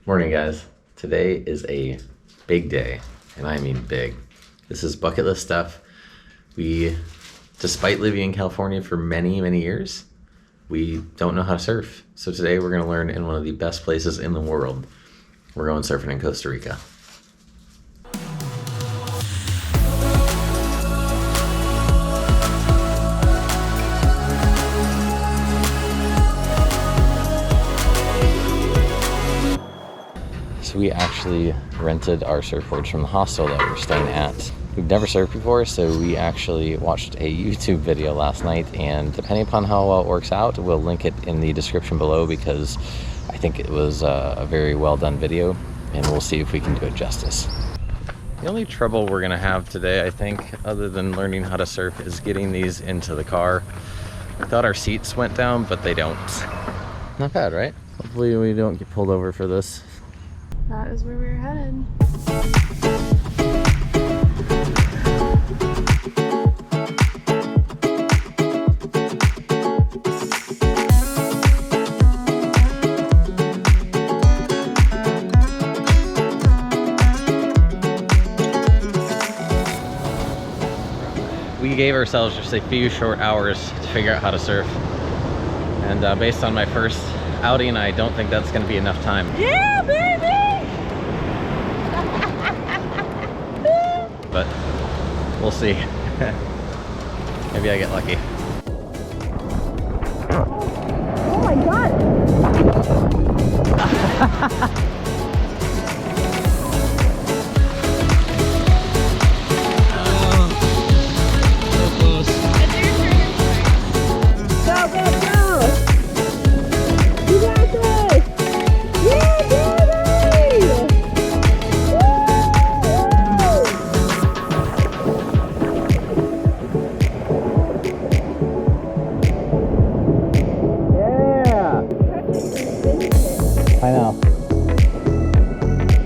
Morning, guys. Today is a big day, and I mean big. This is bucket list stuff. Despite living in California for many, many years, we don't know how to surf. So today we're gonna learn in one of the best places in the world. We're going surfing in Costa Rica. So we actually rented our surfboards from the hostel that we were staying at. We've never surfed before, so we actually watched a YouTube video last night, and depending upon how well it works out, we'll link it in the description below because I think it was a very well done video, and we'll see if we can do it justice. The only trouble we're gonna have today, I think, other than learning how to surf, is getting these into the car. I thought our seats went down, but they don't. Not bad, right? Hopefully we don't get pulled over for this. That is where we're headed. We gave ourselves just a few short hours to figure out how to surf. And based on my first outing, I don't think that's gonna be enough time. Yeah, baby! But we'll see. Maybe I get lucky. Oh my god! I know.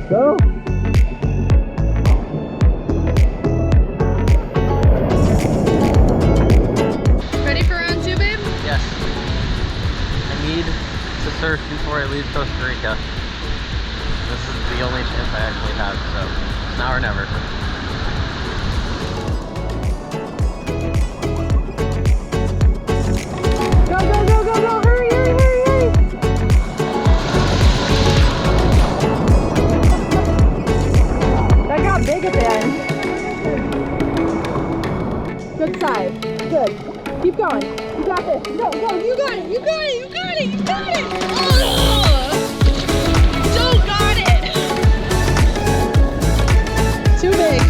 Go! Ready for round two, babe? Yes. I need to surf before I leave Costa Rica. This is the only chance I actually have, so it's now or never. Go, go, go, go, go! Hurry, hurry, hurry, hurry! That got big at the end. Good side. Good. Keep going. You got this. Go, go. You got it. You got it. You got it. You got it. Oh! Joe got it. Too big.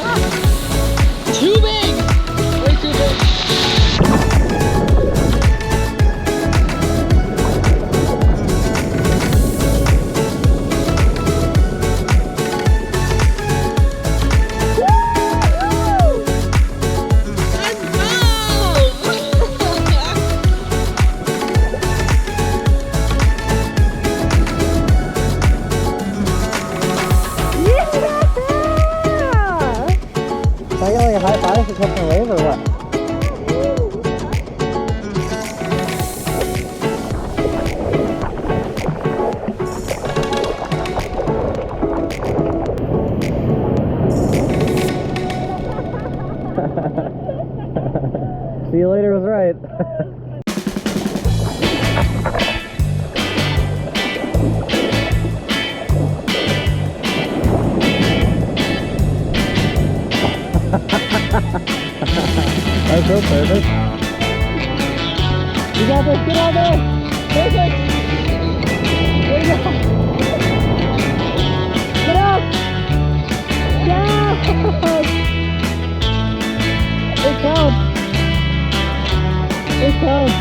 Ah. Too big. Way too big. Can I get like a high five for catching a wave or what? See you later was right. That's so perfect. You got this, get on there! Perfect! There you go! Get up! Yes! It counts! It counts!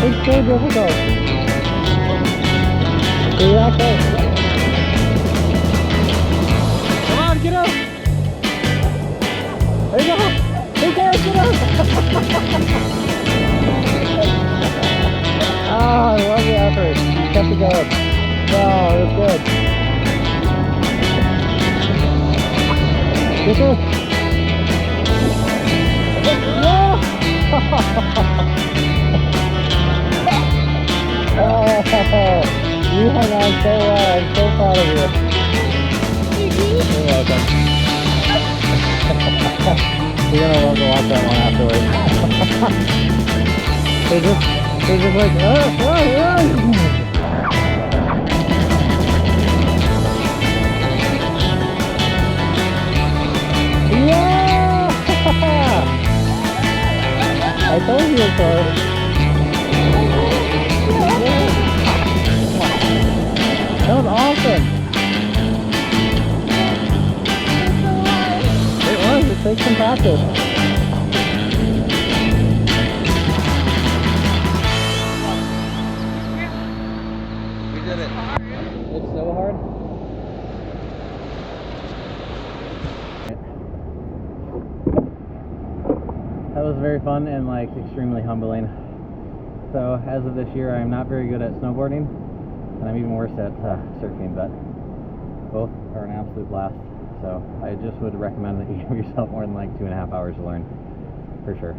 It's so difficult. You're that close. Come on, get up! There you go! Who cares? Get up! Oh, I love the effort. You kept it going. Wow, that's good. Get this. No! Oh. You hung on so well. I'm so proud of you. You're welcome. You're gonna love to watch that one afterwards. they're just like, yeah! I told you it's hard. That was awesome. It was. It takes some practice. We did it. It's so hard. That was very fun and like extremely humbling. So as of this year, I'm not very good at snowboarding, and I'm even worse at surfing, but both are an absolute blast. So I just would recommend that you give yourself more than like 2.5 hours to learn, for sure.